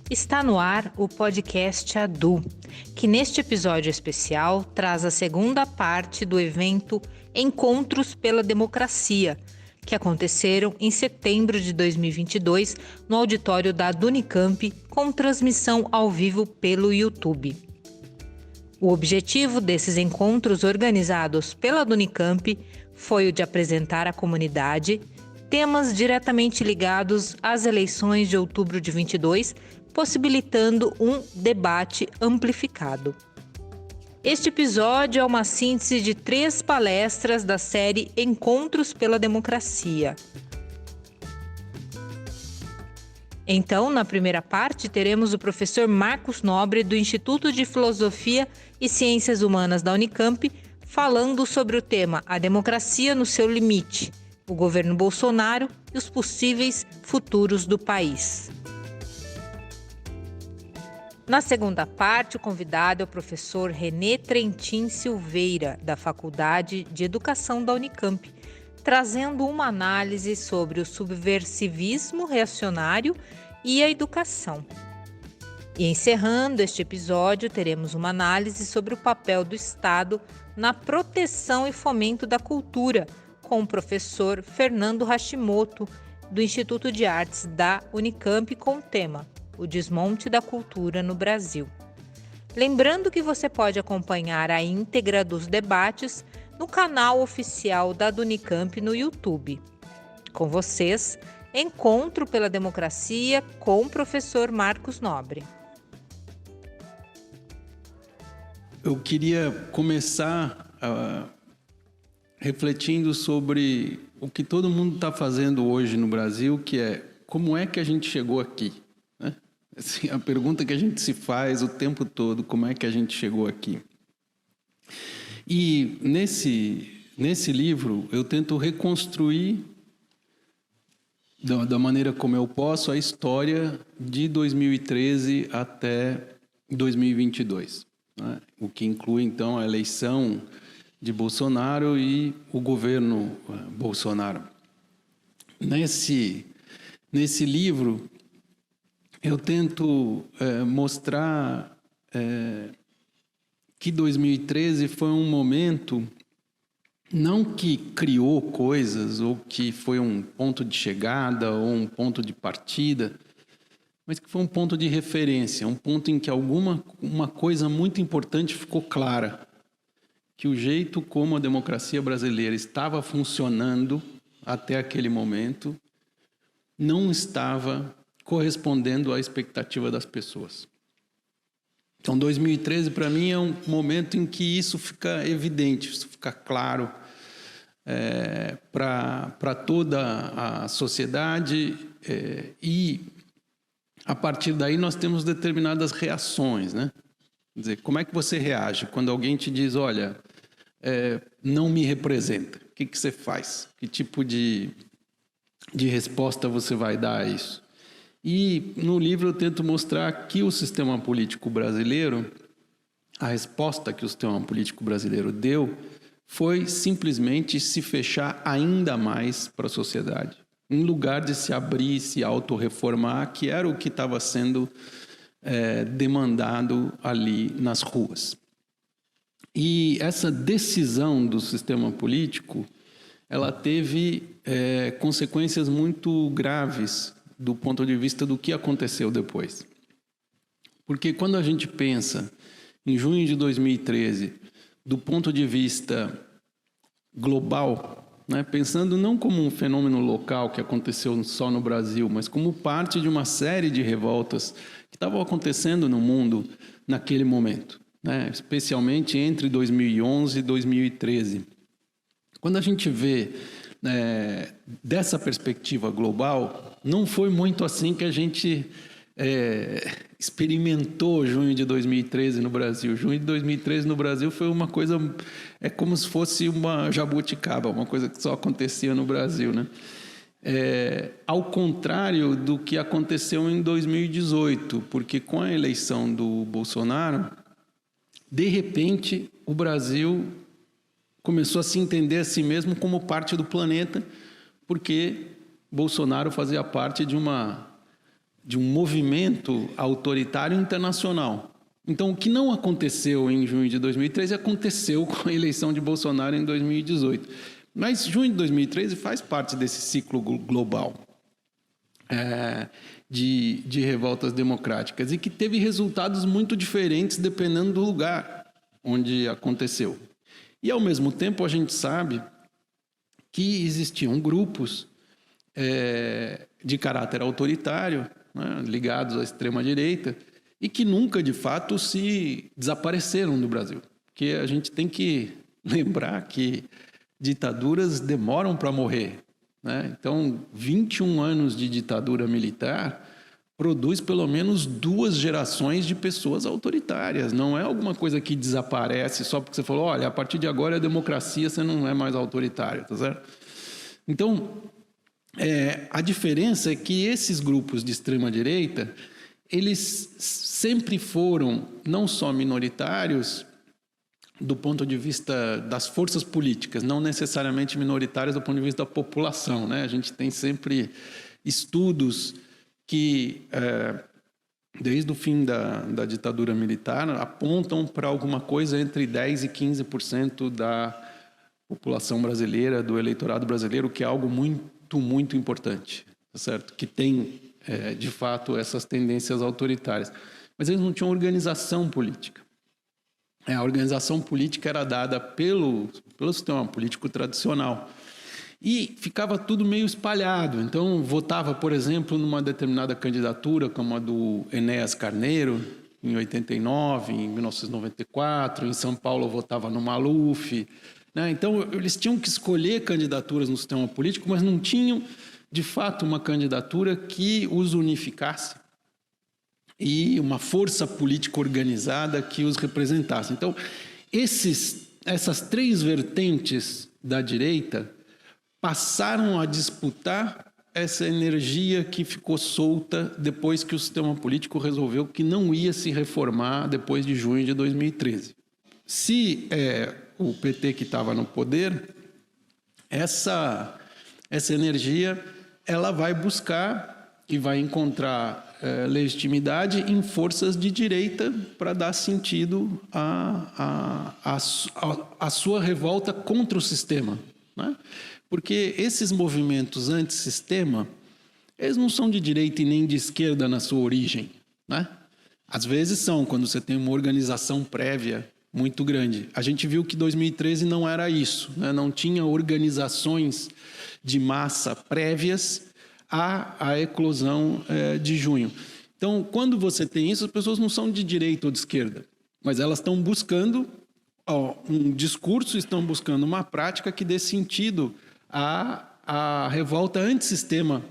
Está no ar o podcast ADU, que neste episódio especial traz a segunda parte do evento Encontros pela Democracia, que aconteceram em setembro de 2022 no auditório da Unicamp, com transmissão ao vivo pelo YouTube. O objetivo desses encontros organizados pela Unicamp foi o de apresentar à comunidade temas diretamente ligados às eleições de outubro de 22, possibilitando um debate amplificado. Este episódio é uma síntese de 3 palestras da série Encontros pela Democracia. Então, na primeira parte, teremos o professor Marcos Nobre, do Instituto de Filosofia e Ciências Humanas da Unicamp, falando sobre o tema A Democracia no seu limite, o governo Bolsonaro e os possíveis futuros do país. Na segunda parte, o convidado é o professor René Trentin Silveira, da Faculdade de Educação da Unicamp, trazendo uma análise sobre o subversivismo reacionário e a educação. E encerrando este episódio, teremos uma análise sobre o papel do Estado na proteção e fomento da cultura, com o professor Fernando Hashimoto, do Instituto de Artes da Unicamp, com o tema O Desmonte da Cultura no Brasil. Lembrando que você pode acompanhar a íntegra dos debates no canal oficial da Unicamp no YouTube. Com vocês, Encontro pela Democracia com o professor Marcos Nobre. Eu queria começar refletindo sobre o que todo mundo está fazendo hoje no Brasil, que é como é que a gente chegou aqui? Né? Assim, a pergunta que a gente se faz o tempo todo, como é que a gente chegou aqui? E nesse livro eu tento reconstruir da maneira como eu posso a história de 2013 até 2022, né? O que inclui então a eleição de Bolsonaro e o governo Bolsonaro. Nesse livro, eu tento mostrar que 2013 foi um momento, não que criou coisas, ou que foi um ponto de chegada, ou um ponto de partida, mas que foi um ponto de referência, um ponto em que uma coisa muito importante ficou clara, que o jeito como a democracia brasileira estava funcionando até aquele momento não estava correspondendo à expectativa das pessoas. Então, 2013, para mim, é um momento em que isso fica evidente, isso fica claro para toda a sociedade e, a partir daí, nós temos determinadas reações, né? Quer dizer, como é que você reage quando alguém te diz, olha, não me representa? O que você faz? Que tipo de resposta você vai dar a isso? E no livro eu tento mostrar que o sistema político brasileiro, a resposta que o sistema político brasileiro deu foi simplesmente se fechar ainda mais para a sociedade, em lugar de se abrir, se autorreformar, que era o que estava sendo demandado ali nas ruas. E essa decisão do sistema político, ela teve consequências muito graves do ponto de vista do que aconteceu depois. Porque quando a gente pensa em junho de 2013, do ponto de vista global, né, pensando não como um fenômeno local que aconteceu só no Brasil, mas como parte de uma série de revoltas que estavam acontecendo no mundo naquele momento, né, especialmente entre 2011 e 2013. Quando a gente vê dessa perspectiva global, não foi muito assim que a gente experimentou junho de 2013 no Brasil. Junho de 2013 no Brasil foi uma coisa, como se fosse uma jabuticaba, uma coisa que só acontecia no Brasil, né? Ao contrário do que aconteceu em 2018, porque com a eleição do Bolsonaro, de repente, o Brasil começou a se entender a si mesmo como parte do planeta, porque Bolsonaro fazia parte de uma de um movimento autoritário internacional. Então, o que não aconteceu em junho de 2013 aconteceu com a eleição de Bolsonaro em 2018. Mas junho de 2013 faz parte desse ciclo global de revoltas democráticas e que teve resultados muito diferentes dependendo do lugar onde aconteceu. E, ao mesmo tempo, a gente sabe que existiam grupos de caráter autoritário, né, ligados à extrema-direita, e que nunca, de fato, se desapareceram do Brasil. Porque a gente tem que lembrar que ditaduras demoram para morrer, né? Então, 21 anos de ditadura militar produz pelo menos 2 gerações de pessoas autoritárias. Não é alguma coisa que desaparece só porque você falou, olha, a partir de agora é democracia, você não é mais autoritário, tá certo? Então, a diferença é que esses grupos de extrema-direita, eles sempre foram não só minoritários do ponto de vista das forças políticas, não necessariamente minoritários do ponto de vista da população, né? A gente tem sempre estudos que, desde o fim da ditadura militar, apontam para alguma coisa entre 10% e 15% da população brasileira, do eleitorado brasileiro, que é algo muito, muito importante, tá certo? Que tem, de fato, essas tendências autoritárias. Mas eles não tinham organização política. A organização política era dada pelo sistema político tradicional. E ficava tudo meio espalhado. Então, votava, por exemplo, numa determinada candidatura, como a do Enéas Carneiro, em 89, em 1994. Em São Paulo, votava no Maluf, né? Então, eles tinham que escolher candidaturas no sistema político, mas não tinham, de fato, uma candidatura que os unificasse e uma força política organizada que os representasse. Então, essas 3 vertentes da direita passaram a disputar essa energia que ficou solta depois que o sistema político resolveu que não ia se reformar depois de junho de 2013. Se o PT que estava no poder, essa energia ela vai buscar e vai encontrar legitimidade em forças de direita para dar sentido à sua revolta contra o sistema, né? Porque esses movimentos antissistema, eles não são de direita e nem de esquerda na sua origem, né? Às vezes são, quando você tem uma organização prévia muito grande. A gente viu que 2013 não era isso, né? Não tinha organizações de massa prévias à eclosão de junho. Então, quando você tem isso, as pessoas não são de direita ou de esquerda, mas elas estão buscando um discurso, estão buscando uma prática que dê sentido à revolta antissistema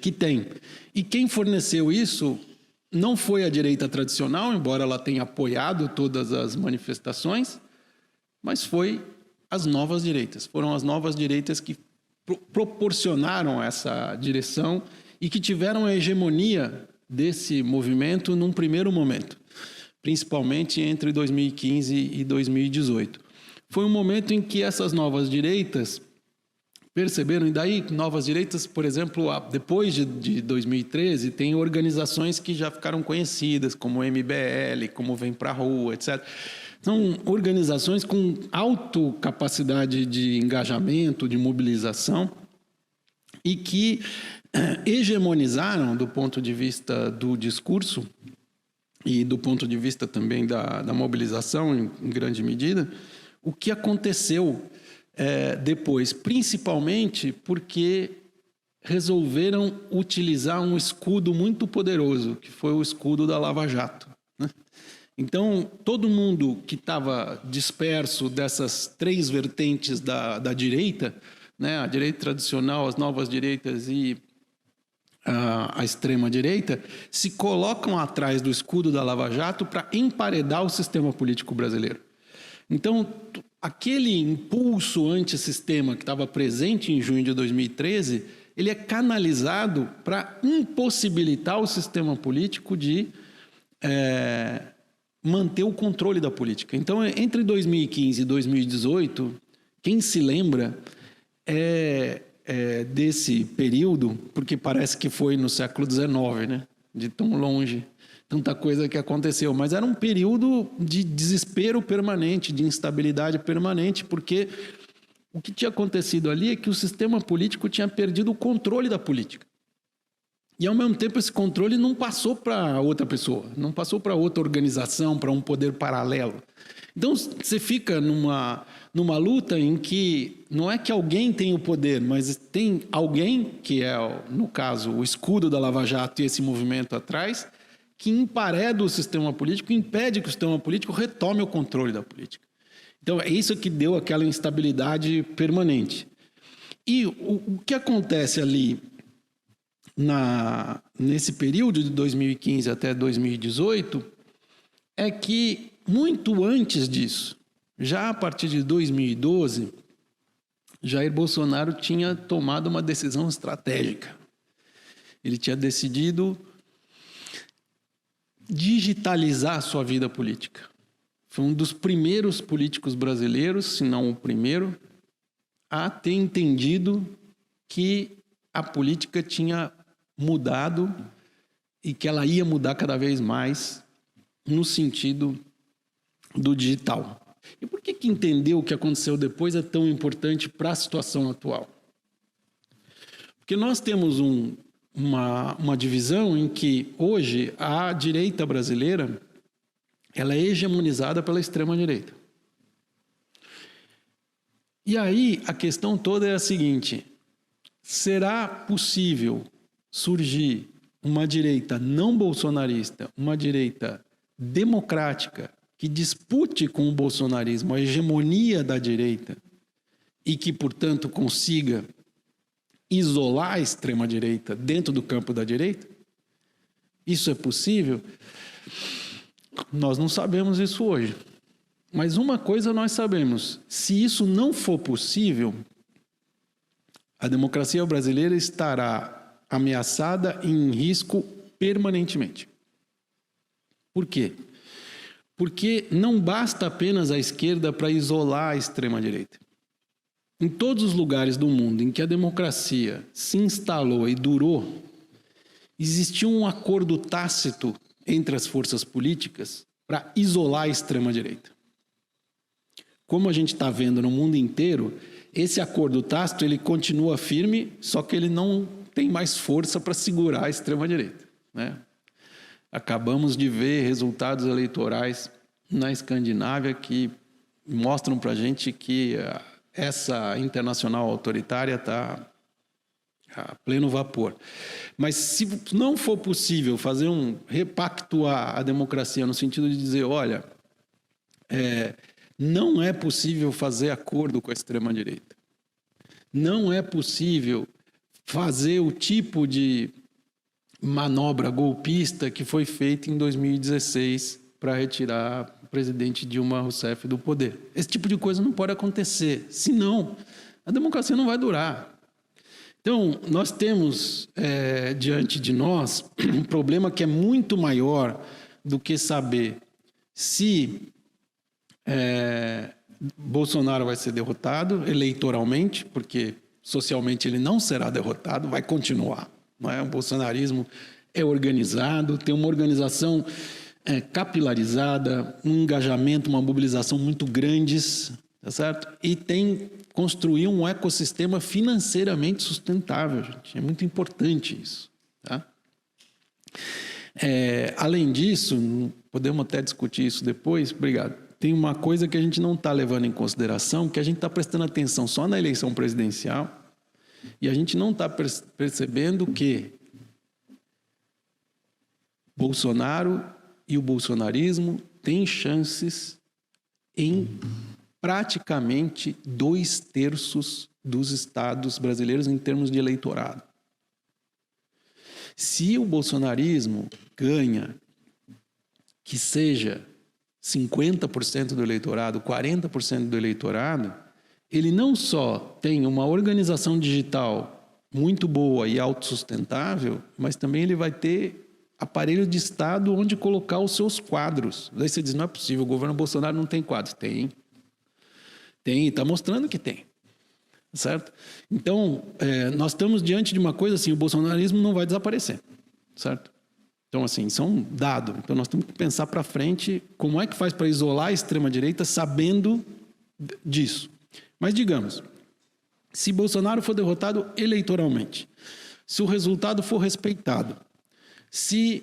que tem. E quem forneceu isso não foi a direita tradicional, embora ela tenha apoiado todas as manifestações, mas foi as novas direitas. Foram as novas direitas que proporcionaram essa direção e que tiveram a hegemonia desse movimento num primeiro momento, principalmente entre 2015 e 2018. Foi um momento em que essas novas direitas perceberam, e daí novas direitas, por exemplo, depois de 2013, tem organizações que já ficaram conhecidas, como o MBL, como Vem Pra Rua, etc. São organizações com alta capacidade de engajamento, de mobilização, e que hegemonizaram, do ponto de vista do discurso e do ponto de vista também da mobilização, em grande medida, o que aconteceu depois, principalmente porque resolveram utilizar um escudo muito poderoso, que foi o escudo da Lava Jato, né? Então, todo mundo que estava disperso dessas 3 vertentes da direita, né, a direita tradicional, as novas direitas e a extrema-direita, se colocam atrás do escudo da Lava Jato para emparedar o sistema político brasileiro. Então, aquele impulso antissistema que estava presente em junho de 2013, ele é canalizado para impossibilitar o sistema político de manter o controle da política. Então, entre 2015 e 2018, quem se lembra desse período, porque parece que foi no século XIX, né? De tão longe, tanta coisa que aconteceu. Mas era um período de desespero permanente, de instabilidade permanente, porque o que tinha acontecido ali é que o sistema político tinha perdido o controle da política. E, ao mesmo tempo, esse controle não passou para outra pessoa, não passou para outra organização, para um poder paralelo. Então, você fica numa luta em que não é que alguém tem o poder, mas tem alguém, que é, no caso, o escudo da Lava Jato e esse movimento atrás, que empareda o sistema político, impede que o sistema político retome o controle da política. Então, é isso que deu aquela instabilidade permanente. E o que acontece ali nesse período de 2015 até 2018 é que, muito antes disso, já a partir de 2012, Jair Bolsonaro tinha tomado uma decisão estratégica. Ele tinha decidido digitalizar a sua vida política. Foi um dos primeiros políticos brasileiros, se não o primeiro, a ter entendido que a política tinha mudado e que ela ia mudar cada vez mais no sentido do digital. E por que entender o que aconteceu depois é tão importante para a situação atual? Porque nós temos uma divisão em que hoje a direita brasileira ela é hegemonizada pela extrema-direita. E aí a questão toda é a seguinte: será possível surgir uma direita não bolsonarista, uma direita democrática, que dispute com o bolsonarismo a hegemonia da direita e que, portanto, consiga isolar a extrema-direita dentro do campo da direita? Isso é possível? Nós não sabemos isso hoje. Mas uma coisa nós sabemos: se isso não for possível, a democracia brasileira estará ameaçada e em risco permanentemente. Por quê? Porque não basta apenas a esquerda para isolar a extrema-direita. Em todos os lugares do mundo em que a democracia se instalou e durou, existiu um acordo tácito entre as forças políticas para isolar a extrema-direita. Como a gente está vendo no mundo inteiro, esse acordo tácito ele continua firme, só que ele não tem mais força para segurar a extrema-direita, né? Acabamos de ver resultados eleitorais na Escandinávia que mostram para a gente que essa internacional autoritária está a pleno vapor. Mas se não for possível fazer repactuar a democracia no sentido de dizer, olha, não é possível fazer acordo com a extrema-direita. Não é possível fazer o tipo de manobra golpista que foi feita em 2016 para retirar o presidente Dilma Rousseff do poder. Esse tipo de coisa não pode acontecer, senão a democracia não vai durar. Então, nós temos diante de nós um problema que é muito maior do que saber se Bolsonaro vai ser derrotado eleitoralmente, porque socialmente ele não será derrotado, vai continuar. Não é? O bolsonarismo é organizado, tem uma organização capilarizada, um engajamento, uma mobilização muito grandes, tá certo? E construir um ecossistema financeiramente sustentável, gente. É muito importante isso. Tá? Além disso, podemos até discutir isso depois, obrigado. Tem uma coisa que a gente não está levando em consideração, que a gente está prestando atenção só na eleição presidencial, e a gente não está percebendo que Bolsonaro e o bolsonarismo têm chances em praticamente 2/3 dos estados brasileiros em termos de eleitorado. Se o bolsonarismo ganha, que seja 50% do eleitorado, 40% do eleitorado, ele não só tem uma organização digital muito boa e autossustentável, mas também ele vai ter aparelho de Estado onde colocar os seus quadros. Daí você diz, não é possível, o governo Bolsonaro não tem quadros. Tem, está mostrando que tem. certo? Então, nós estamos diante de uma coisa assim, o bolsonarismo não vai desaparecer, certo? Então, assim, isso é um dado. Então, nós temos que pensar para frente como é que faz para isolar a extrema-direita sabendo disso. Mas, digamos, se Bolsonaro for derrotado eleitoralmente, se o resultado for respeitado, se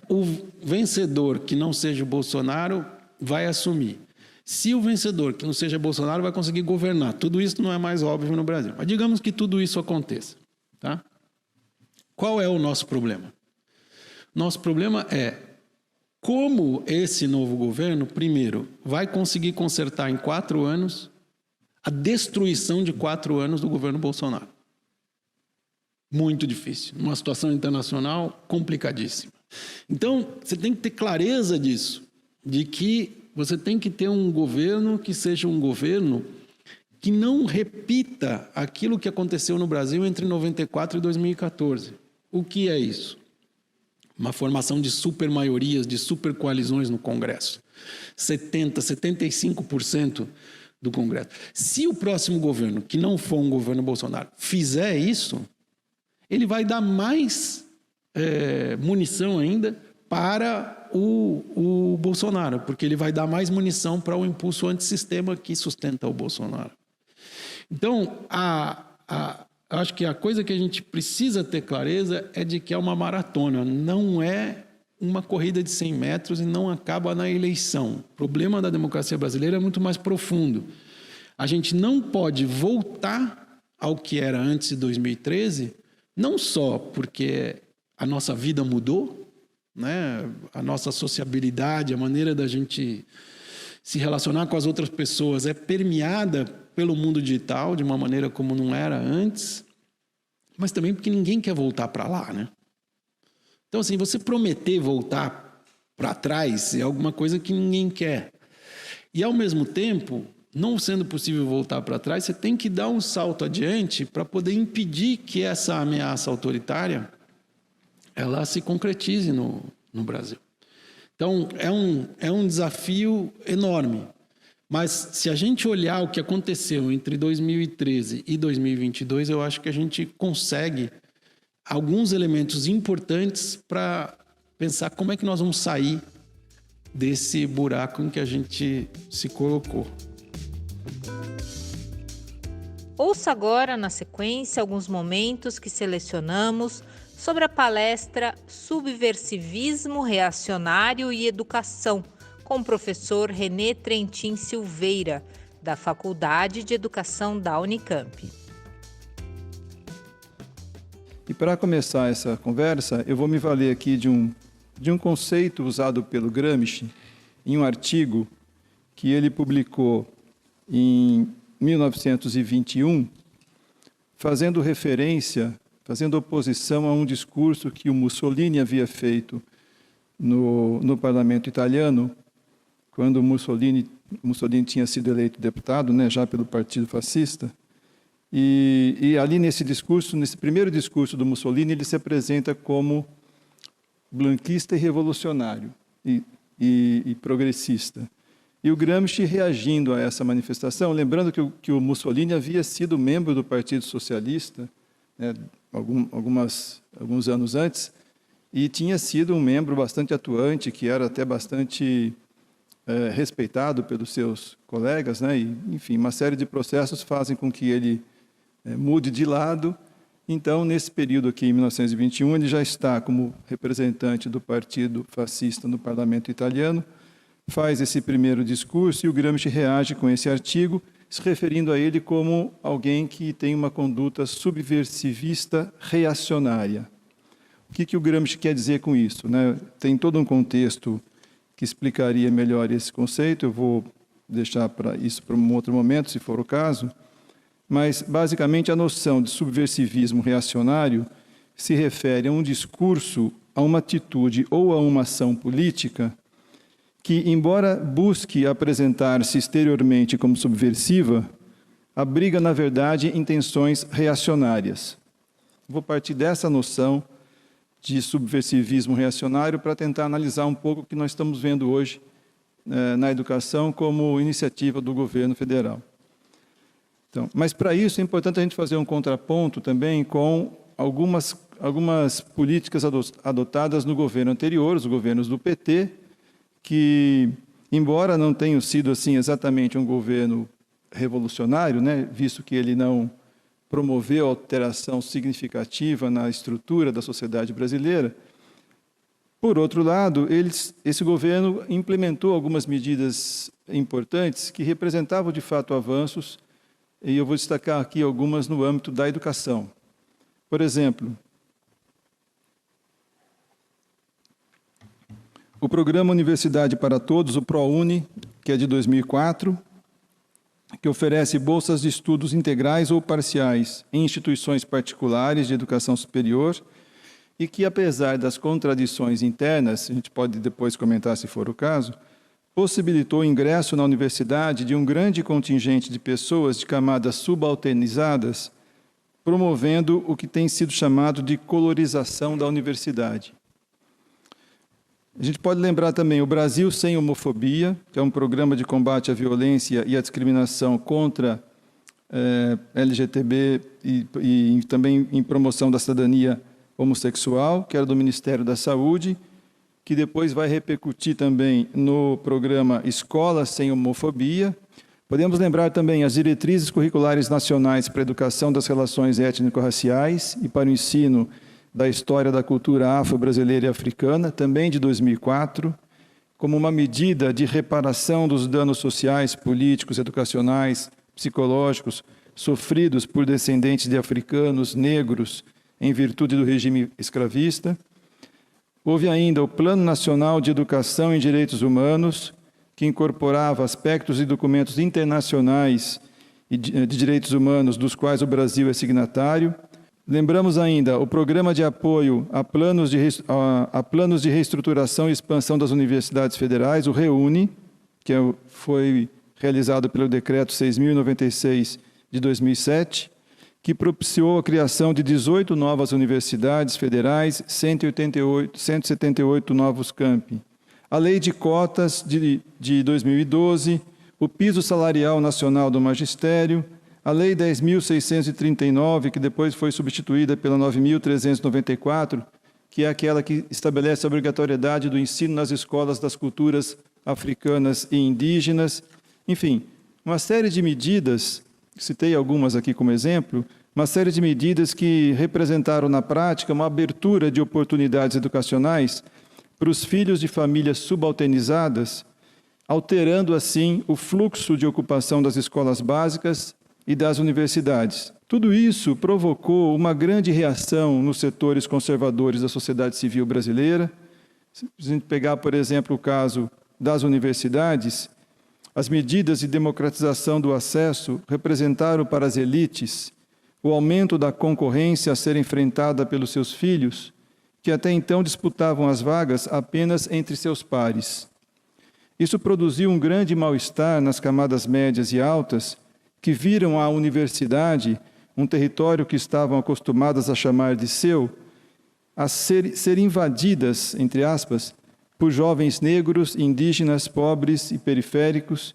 o vencedor que não seja o Bolsonaro vai assumir, se o vencedor que não seja Bolsonaro vai conseguir governar, tudo isso não é mais óbvio no Brasil. Mas digamos que tudo isso aconteça, tá? Qual é o nosso problema? Nosso problema é como esse novo governo, primeiro, vai conseguir consertar em 4 anos a destruição de 4 anos do governo Bolsonaro. Muito difícil. Uma situação internacional complicadíssima. Então, você tem que ter clareza disso, de que você tem que ter um governo que seja um governo que não repita aquilo que aconteceu no Brasil entre 94 e 2014. O que é isso? Uma formação de supermaiorias, de supercoalizões no Congresso. 70%, 75% do Congresso. Se o próximo governo, que não for um governo Bolsonaro, fizer isso, ele vai dar mais munição ainda para o Bolsonaro, porque ele vai dar mais munição para o impulso antissistema que sustenta o Bolsonaro. Então, acho que a coisa que a gente precisa ter clareza é de que é uma maratona, não é uma corrida de 100 metros e não acaba na eleição. O problema da democracia brasileira é muito mais profundo. A gente não pode voltar ao que era antes de 2013, não só porque a nossa vida mudou, né? A nossa sociabilidade, a maneira da gente se relacionar com as outras pessoas é permeada pelo mundo digital de uma maneira como não era antes, mas também porque ninguém quer voltar para lá, né? Então, assim, você prometer voltar para trás é alguma coisa que ninguém quer. E, ao mesmo tempo, não sendo possível voltar para trás, você tem que dar um salto adiante para poder impedir que essa ameaça autoritária ela se concretize no Brasil. Então, é um desafio enorme. Mas, se a gente olhar o que aconteceu entre 2013 e 2022, eu acho que a gente consegue alguns elementos importantes para pensar como é que nós vamos sair desse buraco em que a gente se colocou. Ouça agora, na sequência, alguns momentos que selecionamos sobre a palestra Subversivismo Reacionário e Educação, com o professor René Trentin Silveira, da Faculdade de Educação da Unicamp. E para começar essa conversa, eu vou me valer aqui de um conceito usado pelo Gramsci em um artigo que ele publicou em 1921, fazendo referência, fazendo oposição a um discurso que o Mussolini havia feito no parlamento italiano, quando Mussolini tinha sido eleito deputado, né, já pelo Partido Fascista. E ali nesse discurso, nesse primeiro discurso do Mussolini, ele se apresenta como blanquista e revolucionário e progressista. E o Gramsci, reagindo a essa manifestação, lembrando que o Mussolini havia sido membro do Partido Socialista, né, alguns anos antes, e tinha sido um membro bastante atuante, que era até bastante respeitado pelos seus colegas, né, e, enfim, uma série de processos fazem com que ele mude de lado. Então, nesse período aqui, em 1921, ele já está como representante do Partido Fascista no parlamento italiano, faz esse primeiro discurso e o Gramsci reage com esse artigo, se referindo a ele como alguém que tem uma conduta subversivista reacionária. O que o Gramsci quer dizer com isso, né? Tem todo um contexto que explicaria melhor esse conceito, eu vou deixar isso para um outro momento, se for o caso, mas, basicamente, a noção de subversivismo reacionário se refere a um discurso, a uma atitude ou a uma ação política que, embora busque apresentar-se exteriormente como subversiva, abriga, na verdade, intenções reacionárias. Vou partir dessa noção de subversivismo reacionário para tentar analisar um pouco o que nós estamos vendo hoje na educação como iniciativa do governo federal. Então, mas para isso é importante a gente fazer um contraponto também com algumas políticas adotadas no governo anterior, os governos do PT, que, embora não tenham sido assim exatamente um governo revolucionário, né, visto que ele não promoveu alteração significativa na estrutura da sociedade brasileira, por outro lado, esse governo implementou algumas medidas importantes que representavam de fato avanços, e eu vou destacar aqui algumas no âmbito da educação. Por exemplo, o Programa Universidade para Todos, o ProUni, que é de 2004, que oferece bolsas de estudos integrais ou parciais em instituições particulares de educação superior e que, apesar das contradições internas, a gente pode depois comentar se for o caso, possibilitou o ingresso na universidade de um grande contingente de pessoas de camadas subalternizadas, promovendo o que tem sido chamado de colorização da universidade. A gente pode lembrar também o Brasil Sem Homofobia, que é um programa de combate à violência e à discriminação contra LGTB e também em promoção da cidadania homossexual, que era do Ministério da Saúde, que depois vai repercutir também no programa Escola Sem Homofobia. Podemos lembrar também as diretrizes curriculares nacionais para a educação das relações étnico-raciais e para o ensino da história da cultura afro-brasileira e africana, também de 2004, como uma medida de reparação dos danos sociais, políticos, educacionais, psicológicos, sofridos por descendentes de africanos, negros, em virtude do regime escravista. Houve ainda o Plano Nacional de Educação em Direitos Humanos, que incorporava aspectos e documentos internacionais de direitos humanos, dos quais o Brasil é signatário. Lembramos ainda o Programa de Apoio a planos de reestruturação e expansão das universidades federais, o REUNE, que foi realizado pelo Decreto 6.096 de 2007, que propiciou a criação de 18 novas universidades federais, 178 novos campi. A Lei de Cotas de 2012, o Piso Salarial Nacional do Magistério, a Lei 10.639, que depois foi substituída pela 9.394, que é aquela que estabelece a obrigatoriedade do ensino nas escolas das culturas africanas e indígenas. Enfim, uma série de medidas, citei algumas aqui como exemplo, uma série de medidas que representaram na prática uma abertura de oportunidades educacionais para os filhos de famílias subalternizadas, alterando assim o fluxo de ocupação das escolas básicas e das universidades. Tudo isso provocou uma grande reação nos setores conservadores da sociedade civil brasileira. Se a gente pegar, por exemplo, o caso das universidades, as medidas de democratização do acesso representaram para as elites o aumento da concorrência a ser enfrentada pelos seus filhos, que até então disputavam as vagas apenas entre seus pares. Isso produziu um grande mal-estar nas camadas médias e altas, que viram a universidade, um território que estavam acostumadas a chamar de seu, a ser invadidas, entre aspas, por jovens negros, indígenas, pobres e periféricos,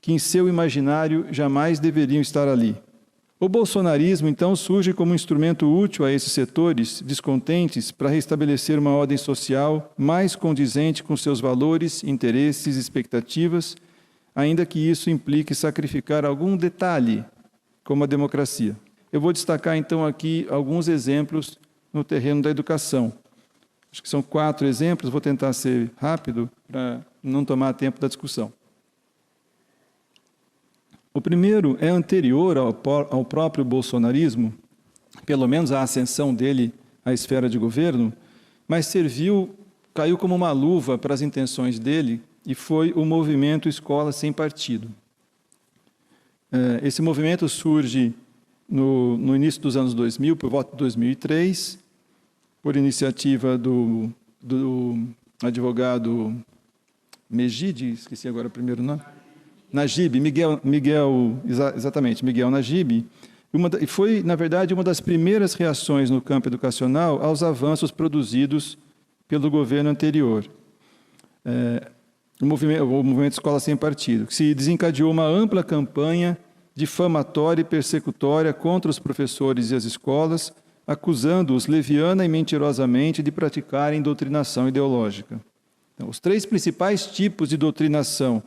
que em seu imaginário jamais deveriam estar ali. O bolsonarismo, então, surge como um instrumento útil a esses setores descontentes para restabelecer uma ordem social mais condizente com seus valores, interesses e expectativas, ainda que isso implique sacrificar algum detalhe, como a democracia. Eu vou destacar, então, aqui alguns exemplos no terreno da educação. Acho que são 4 exemplos, vou tentar ser rápido para não tomar tempo da discussão. O primeiro é anterior ao próprio bolsonarismo, pelo menos a ascensão dele à esfera de governo, mas caiu como uma luva para as intenções dele, e foi o movimento Escola Sem Partido. Esse movimento surge no início dos anos 2000, por volta de 2003, por iniciativa do advogado Megide, esqueci agora o primeiro nome, Najib, Miguel Najib, e foi, na verdade, uma das primeiras reações no campo educacional aos avanços produzidos pelo governo anterior. O movimento Escola Sem Partido, que se desencadeou uma ampla campanha difamatória e persecutória contra os professores e as escolas, acusando-os leviana e mentirosamente de praticarem doutrinação ideológica. Então, os 3 principais tipos de doutrinação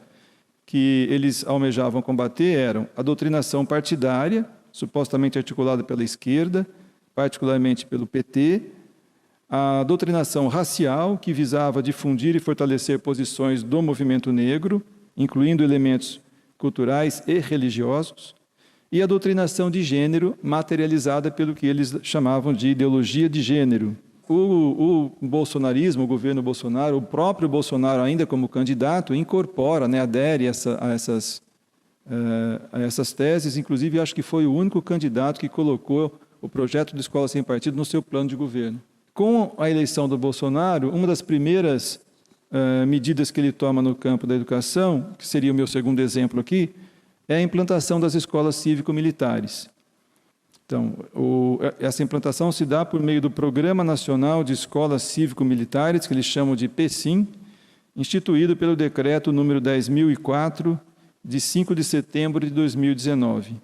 que eles almejavam combater eram a doutrinação partidária, supostamente articulada pela esquerda, particularmente pelo PT, a doutrinação racial, que visava difundir e fortalecer posições do movimento negro, incluindo elementos culturais e religiosos, e a doutrinação de gênero, materializada pelo que eles chamavam de ideologia de gênero. O bolsonarismo, o governo Bolsonaro, o próprio Bolsonaro, ainda como candidato, incorpora, adere a essas teses. Inclusive, acho que foi o único candidato que colocou o projeto de escola sem partido no seu plano de governo. Com a eleição do Bolsonaro, uma das primeiras medidas que ele toma no campo da educação, que seria o meu segundo exemplo aqui, é a implantação das escolas cívico-militares. Então, essa implantação se dá por meio do Programa Nacional de Escolas Cívico-Militares, que eles chamam de PECIM, instituído pelo Decreto número 10.004, de 5 de setembro de 2019.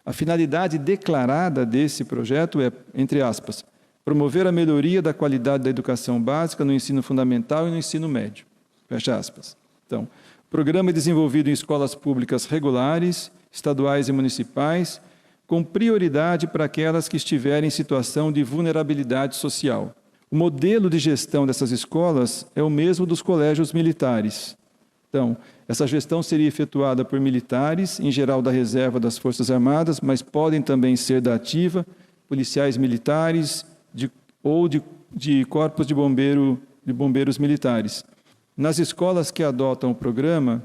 A finalidade declarada desse projeto é, entre aspas, promover a melhoria da qualidade da educação básica no ensino fundamental e no ensino médio. Fecha aspas. Então, o programa é desenvolvido em escolas públicas regulares, estaduais e municipais, com prioridade para aquelas que estiverem em situação de vulnerabilidade social. O modelo de gestão dessas escolas é o mesmo dos colégios militares. Então, essa gestão seria efetuada por militares, em geral da reserva das Forças Armadas, mas podem também ser da ativa, policiais militares ou de corpos de bombeiros militares. Nas escolas que adotam o programa,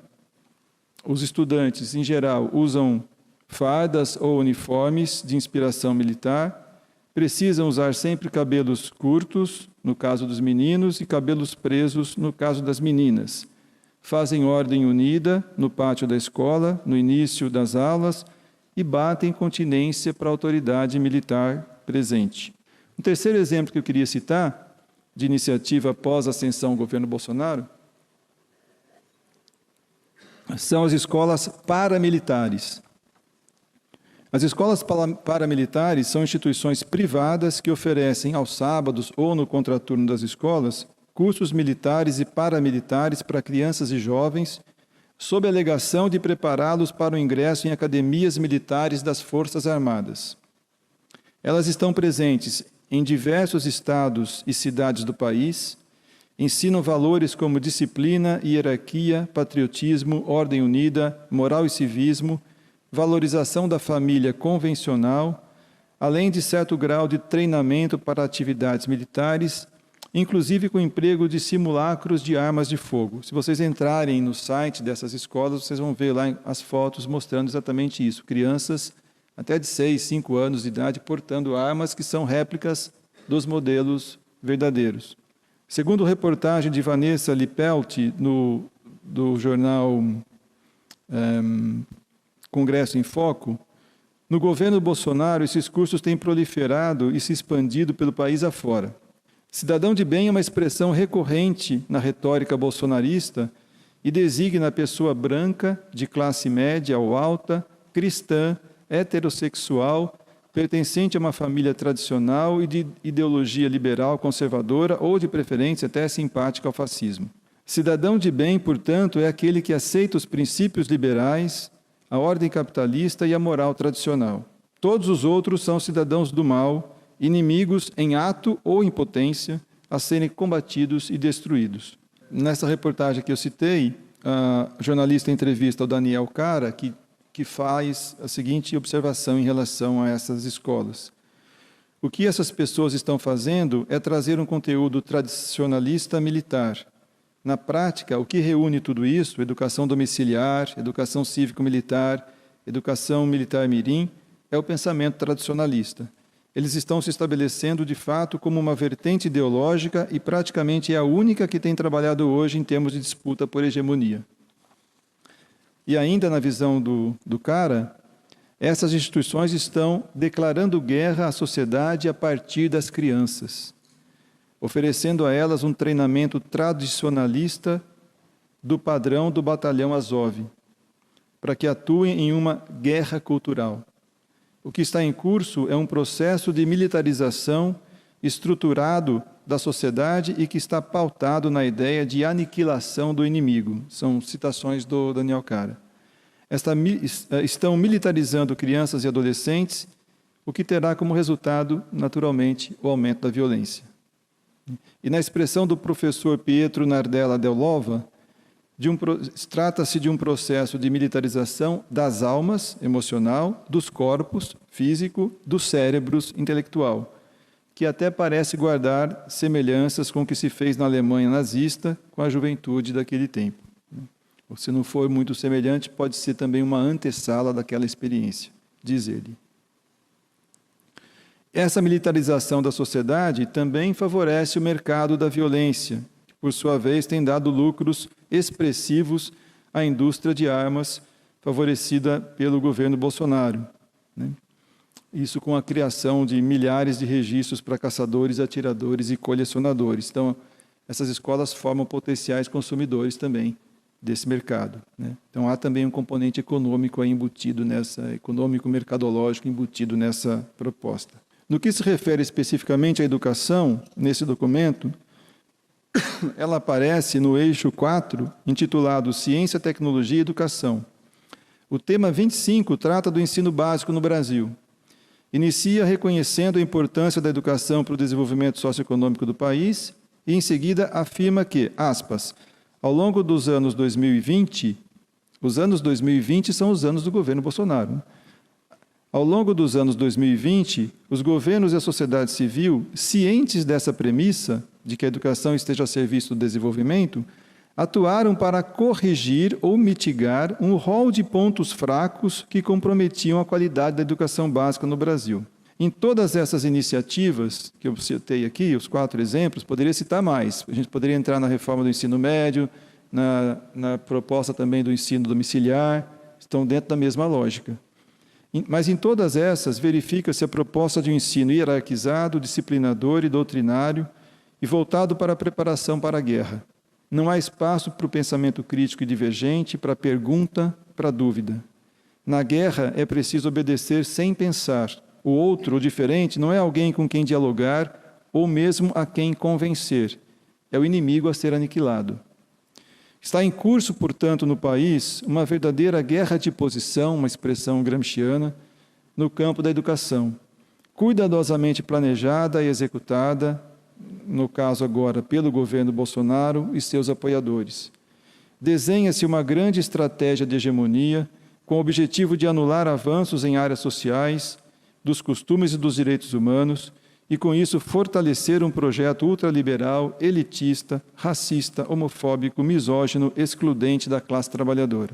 os estudantes, em geral, usam fardas ou uniformes de inspiração militar, precisam usar sempre cabelos curtos, no caso dos meninos, e cabelos presos, no caso das meninas. Fazem ordem unida no pátio da escola, no início das aulas, e batem continência para a autoridade militar presente. Um terceiro exemplo que eu queria citar, de iniciativa após a ascensão do governo Bolsonaro, são as escolas paramilitares. As escolas paramilitares são instituições privadas que oferecem aos sábados ou no contraturno das escolas cursos militares e paramilitares para crianças e jovens, sob a alegação de prepará-los para o ingresso em academias militares das Forças Armadas. Elas estão presentes em diversos estados e cidades do país, ensinam valores como disciplina, hierarquia, patriotismo, ordem unida, moral e civismo, valorização da família convencional, além de certo grau de treinamento para atividades militares, inclusive com emprego de simulacros de armas de fogo. Se vocês entrarem no site dessas escolas, vocês vão ver lá as fotos mostrando exatamente isso. Crianças até de 6, 5 anos de idade portando armas que são réplicas dos modelos verdadeiros. Segundo reportagem de Vanessa Lippelt, do jornal Congresso em Foco, no governo Bolsonaro, esses cursos têm proliferado e se expandido pelo país afora. Cidadão de bem é uma expressão recorrente na retórica bolsonarista e designa a pessoa branca, de classe média ou alta, cristã, heterossexual, pertencente a uma família tradicional e de ideologia liberal conservadora ou, de preferência, até simpática ao fascismo. Cidadão de bem, portanto, é aquele que aceita os princípios liberais, a ordem capitalista e a moral tradicional. Todos os outros são cidadãos do mal, inimigos em ato ou em potência, a serem combatidos e destruídos. Nessa reportagem que eu citei, a jornalista entrevista o Daniel Cara, que faz a seguinte observação em relação a essas escolas. O que essas pessoas estão fazendo é trazer um conteúdo tradicionalista militar. Na prática, o que reúne tudo isso, educação domiciliar, educação cívico-militar, educação militar-mirim, é o pensamento tradicionalista. Eles estão se estabelecendo, de fato, como uma vertente ideológica e praticamente é a única que tem trabalhado hoje em termos de disputa por hegemonia. E ainda na visão do Cara, essas instituições estão declarando guerra à sociedade a partir das crianças, oferecendo a elas um treinamento tradicionalista do padrão do batalhão Azov. para que atuem em uma guerra cultural. O que está em curso é um processo de militarização estruturado da sociedade e que está pautado na ideia de aniquilação do inimigo. São citações do Daniel Cara. Estão militarizando crianças e adolescentes, o que terá como resultado, naturalmente, o aumento da violência. E na expressão do professor Pietro Nardella Dell'Ova, trata-se de um processo de militarização das almas, emocional, dos corpos, físico, dos cérebros, intelectual, que até parece guardar semelhanças com o que se fez na Alemanha nazista com a juventude daquele tempo. Ou se não for muito semelhante, pode ser também uma antessala daquela experiência, diz ele. Essa militarização da sociedade também favorece o mercado da violência, que, por sua vez, tem dado lucros expressivos à indústria de armas, favorecida pelo governo Bolsonaro, né? Isso com a criação de milhares de registros para caçadores, atiradores e colecionadores. Então, essas escolas formam potenciais consumidores também desse mercado, né? Então, há também um componente econômico aí embutido econômico-mercadológico embutido nessa proposta. No que se refere especificamente à educação, nesse documento, ela aparece no eixo 4, intitulado Ciência, Tecnologia e Educação. O tema 25 trata do ensino básico no Brasil. Inicia reconhecendo a importância da educação para o desenvolvimento socioeconômico do país e, em seguida, afirma que, aspas, ao longo dos anos 2020, os anos 2020 são os anos do governo Bolsonaro, né? Ao longo dos anos 2020, os governos e a sociedade civil, cientes dessa premissa, de que a educação esteja a serviço do desenvolvimento, atuaram para corrigir ou mitigar um rol de pontos fracos que comprometiam a qualidade da educação básica no Brasil. Em todas essas iniciativas que eu citei aqui, os 4 exemplos, poderia citar mais. A gente poderia entrar na reforma do ensino médio, na proposta também do ensino domiciliar, estão dentro da mesma lógica. Mas em todas essas, verifica-se a proposta de um ensino hierarquizado, disciplinador e doutrinário e voltado para a preparação para a guerra. Não há espaço para o pensamento crítico e divergente, para a pergunta, para a dúvida. Na guerra é preciso obedecer sem pensar. O outro, o diferente, não é alguém com quem dialogar ou mesmo a quem convencer. É o inimigo a ser aniquilado. Está em curso, portanto, no país, uma verdadeira guerra de posição, uma expressão gramsciana, no campo da educação, cuidadosamente planejada e executada, no caso agora pelo governo Bolsonaro e seus apoiadores. Desenha-se uma grande estratégia de hegemonia com o objetivo de anular avanços em áreas sociais, dos costumes e dos direitos humanos, e, com isso, fortalecer um projeto ultraliberal, elitista, racista, homofóbico, misógino, excludente da classe trabalhadora.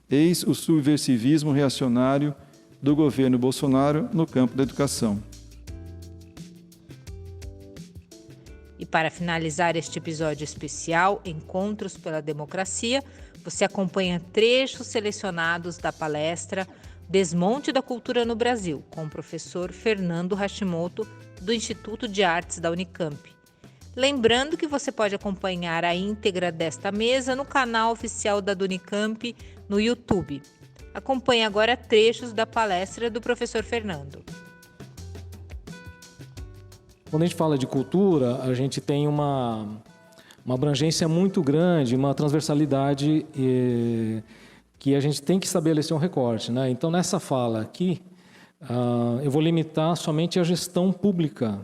Eis o subversivismo reacionário do governo Bolsonaro no campo da educação. E para finalizar este episódio especial, Encontros pela Democracia, você acompanha trechos selecionados da palestra Desmonte da Cultura no Brasil, com o professor Fernando Hashimoto, do Instituto de Artes da Unicamp. Lembrando que você pode acompanhar a íntegra desta mesa no canal oficial da Unicamp no YouTube. Acompanhe agora trechos da palestra do professor Fernando. Quando a gente fala de cultura, a gente tem uma abrangência muito grande, uma transversalidade que a gente tem que estabelecer um recorte, né? Então, nessa fala aqui, eu vou limitar somente a gestão pública,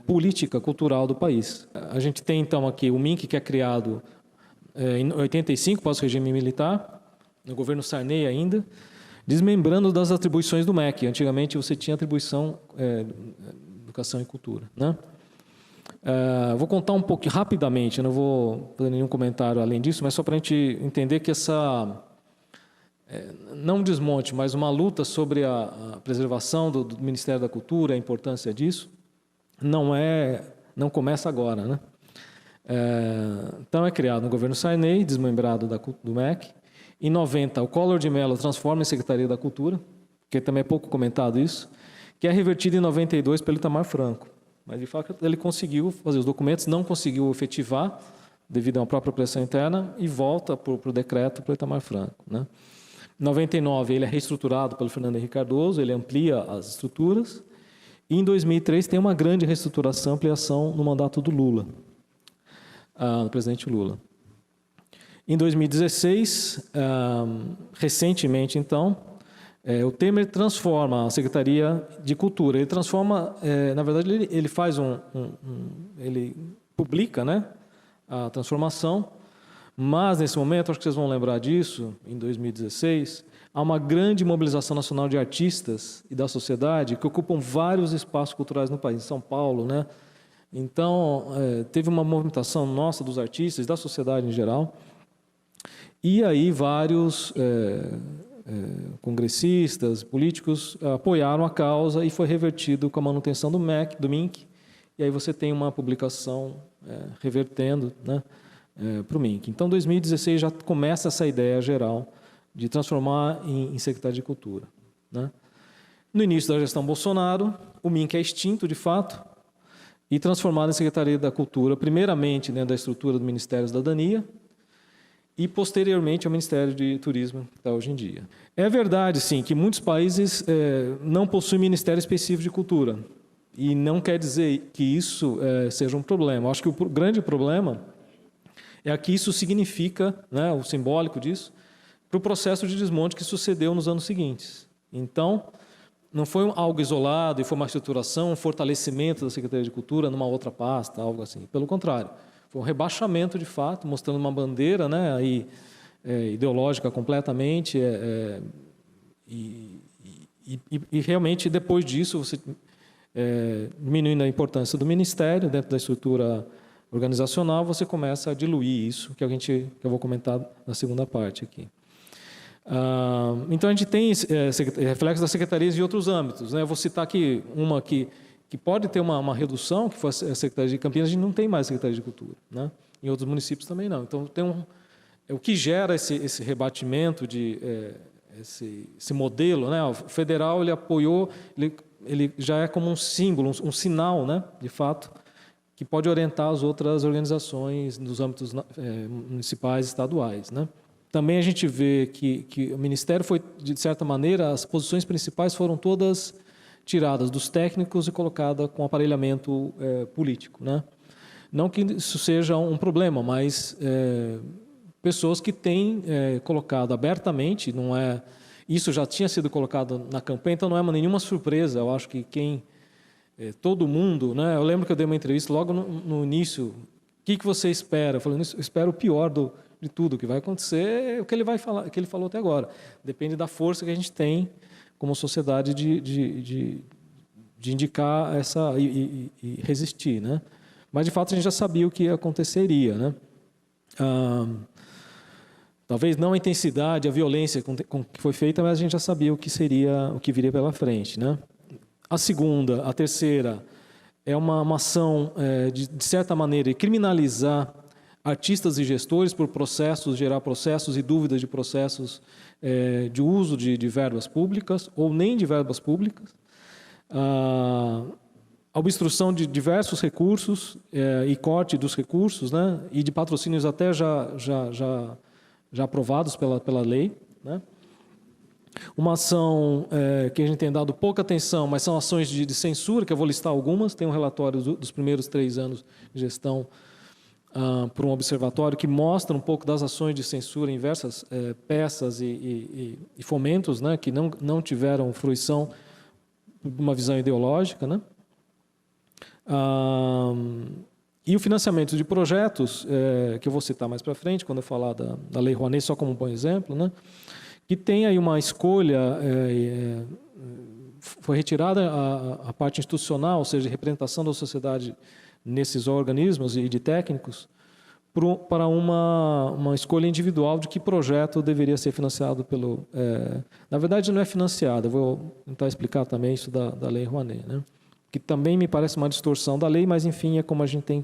política, cultural do país. A gente tem, então, aqui o MINC, que é criado em 85, pós-regime militar, no governo Sarney ainda, desmembrando das atribuições do MEC. Antigamente, você tinha atribuição educação e cultura, né? Vou contar um pouco rapidamente, eu não vou fazer nenhum comentário além disso, mas só para a gente entender que não um desmonte, mas uma luta sobre a preservação do Ministério da Cultura, a importância disso, não começa agora, né? Então é criado no governo Sarney, desmembrado do MEC. Em 90, o Collor de Mello transforma em Secretaria da Cultura, que também é pouco comentado isso, que é revertido em 92 pelo Itamar Franco. Mas, de fato, ele conseguiu fazer os documentos, não conseguiu efetivar, devido a uma própria pressão interna, e volta para o decreto para o Itamar Franco, né? Em 99, ele é reestruturado pelo Fernando Henrique Cardoso, ele amplia as estruturas. E em 2003 tem uma grande reestruturação, ampliação no mandato do Lula, do presidente Lula. Em 2016, recentemente, então, o Temer transforma a Secretaria de Cultura. Ele transforma, na verdade, ele faz ele publica, né, a transformação, mas nesse momento, acho que vocês vão lembrar disso, em 2016, há uma grande mobilização nacional de artistas e da sociedade que ocupam vários espaços culturais no país, em São Paulo, né? Então, teve uma movimentação nossa dos artistas, da sociedade em geral, e aí vários congressistas, políticos apoiaram a causa e foi revertido com a manutenção do MINC, e aí você tem uma publicação revertendo, né, para o MINC. Então, 2016 já começa essa ideia geral de transformar em Secretaria de Cultura, né? No início da gestão Bolsonaro, o MINC é extinto, de fato, e transformado em Secretaria da Cultura, primeiramente, né, da estrutura do Ministério da Cidadania, e posteriormente ao Ministério de Turismo, que está hoje em dia. É verdade, sim, que muitos países não possuem Ministério Específico de Cultura, e não quer dizer que isso seja um problema. Eu acho que o grande problema é que isso significa, né, o simbólico disso, para o processo de desmonte que sucedeu nos anos seguintes. Então, não foi algo isolado e foi uma estruturação, um fortalecimento da Secretaria de Cultura numa outra pasta, algo assim. Pelo contrário, foi um rebaixamento, de fato, mostrando uma bandeira, né, aí, ideológica completamente, e realmente, depois disso, você diminuindo a importância do Ministério dentro da estrutura organizacional, você começa a diluir isso, que eu vou comentar na segunda parte aqui. Então, a gente tem reflexos das secretarias em outros âmbitos, né? Eu vou citar aqui uma que pode ter uma redução, que foi a Secretaria de Campinas. A gente não tem mais Secretaria de Cultura, né? Em outros municípios também não. Então, tem o que gera esse rebatimento, esse modelo, né? O federal, ele apoiou, ele já é como um símbolo, um sinal, né, de fato, que pode orientar as outras organizações nos âmbitos municipais e estaduais, né? Também a gente vê que o Ministério foi, de certa maneira, as posições principais foram todas tiradas dos técnicos e colocadas com aparelhamento político, né? Não que isso seja um problema, mas pessoas que têm colocado abertamente, não é, isso já tinha sido colocado na campanha, então não é nenhuma surpresa. Eu acho que todo mundo, né? Eu lembro que eu dei uma entrevista logo no início. O que você espera? Eu falei, eu espero o pior de tudo. O que vai acontecer é o que ele vai falar, o que ele falou até agora. Depende da força que a gente tem como sociedade de indicar essa e resistir, né? Mas de fato a gente já sabia o que aconteceria, né? Talvez não a intensidade, a violência com que foi feita, mas a gente já sabia o que seria, o que viria pela frente, né? A terceira é uma ação de certa maneira criminalizar artistas e gestores por gerar processos e dúvidas de processos de uso de verbas públicas ou nem de verbas públicas, a obstrução de diversos recursos e corte dos recursos, né, e de patrocínios até já aprovados pela lei, né. Uma ação que a gente tem dado pouca atenção, mas são ações de censura, que eu vou listar algumas. Tem um relatório dos primeiros 3 anos de gestão por um observatório que mostra um pouco das ações de censura em diversas peças e fomentos, né, que não tiveram fruição de uma visão ideológica, né? E o financiamento de projetos, que eu vou citar mais para frente, quando eu falar da Lei Rouanet, só como um bom exemplo, né? Que tem aí uma escolha, foi retirada a parte institucional, ou seja, a representação da sociedade nesses organismos e de técnicos, para uma escolha individual de que projeto deveria ser financiado pelo... na verdade, não é financiado, eu vou tentar explicar também isso da Lei Rouanet, né? Que também me parece uma distorção da lei, mas, enfim, é como a gente tem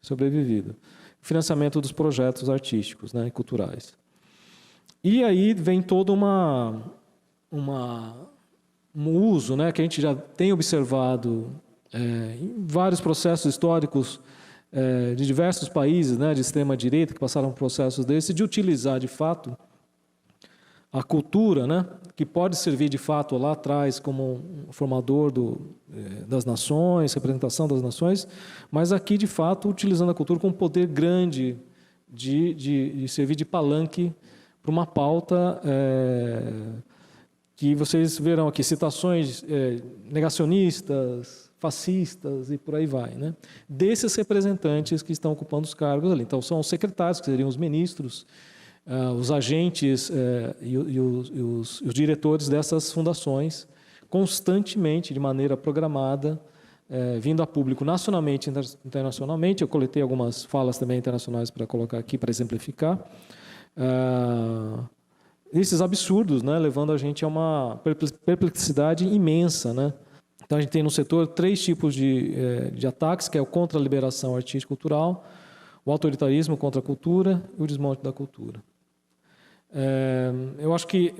sobrevivido. Financiamento dos projetos artísticos, né, e culturais. E aí vem todo um uso, né, que a gente já tem observado em vários processos históricos de diversos países, né, de extrema-direita, que passaram por processos desses, de utilizar, de fato, a cultura, né, que pode servir de fato lá atrás como um formador das nações, representação das nações, mas aqui de fato utilizando a cultura com um poder grande de servir de palanque para uma pauta que vocês verão aqui, citações negacionistas, fascistas e por aí vai, né? Desses representantes que estão ocupando os cargos ali. Então, são os secretários, que seriam os ministros, os agentes e os diretores dessas fundações, constantemente, de maneira programada, vindo a público nacionalmente e internacionalmente. Eu coletei algumas falas também internacionais para colocar aqui, para exemplificar. Esses absurdos, né, levando a gente a uma perplexidade imensa, né? Então, a gente tem no setor 3 tipos de ataques, que é o contra a liberação artística e cultural, o autoritarismo contra a cultura e o desmonte da cultura. Eu acho que,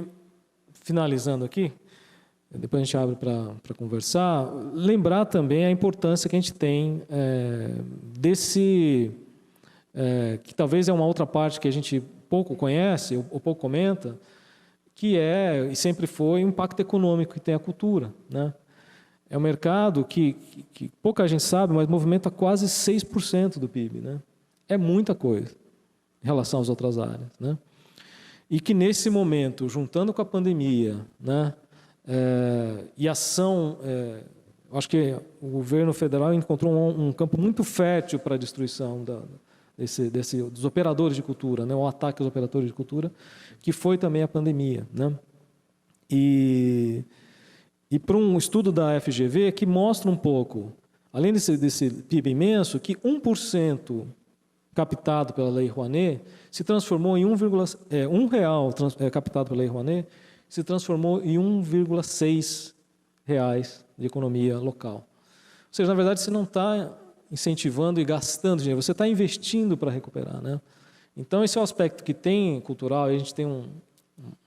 finalizando aqui, depois a gente abre para conversar, lembrar também a importância que a gente tem desse, que talvez é uma outra parte que a gente pouco conhece ou pouco comenta, que e sempre foi o impacto econômico que tem a cultura, né? É um mercado que pouca gente sabe, mas movimenta quase 6% do PIB, né? É muita coisa em relação às outras áreas, né? E que nesse momento, juntando com a pandemia, né, e ação, acho que o governo federal encontrou um campo muito fértil para a destruição dos operadores de cultura, né, o ataque aos operadores de cultura, que foi também a pandemia, né? E para um estudo da FGV que mostra um pouco, além desse PIB imenso, que 1% captado pela Lei Rouanet se transformou em R$1 captado pela Lei Rouanet se transformou em R$1,6 de economia local. Ou seja, na verdade, você não está incentivando e gastando dinheiro, você está investindo para recuperar, né? Então, esse é o aspecto que tem cultural, e a gente tem uma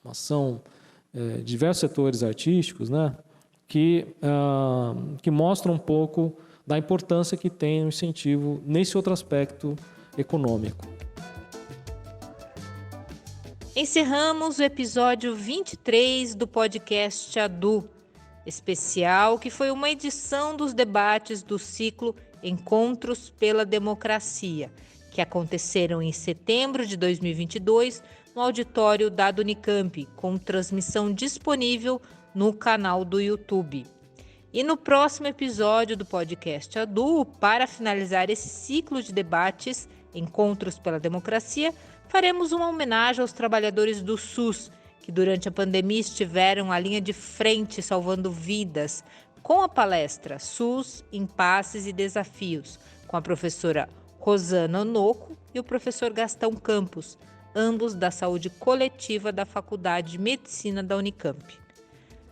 ação de diversos setores artísticos, né, que mostra um pouco da importância que tem o incentivo nesse outro aspecto econômico. Encerramos o episódio 23 do podcast ADU, especial que foi uma edição dos debates do ciclo Encontros pela Democracia, que aconteceram em setembro de 2022 no auditório da Unicamp, com transmissão disponível no canal do YouTube. E no próximo episódio do podcast ADU, para finalizar esse ciclo de debates Encontros pela Democracia, faremos uma homenagem aos trabalhadores do SUS, que durante a pandemia estiveram à linha de frente salvando vidas, com a palestra SUS, Impasses e Desafios, com a professora Rosana Onoco e o professor Gastão Campos, ambos da saúde coletiva da Faculdade de Medicina da Unicamp.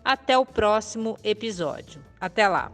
Até o próximo episódio. Até lá!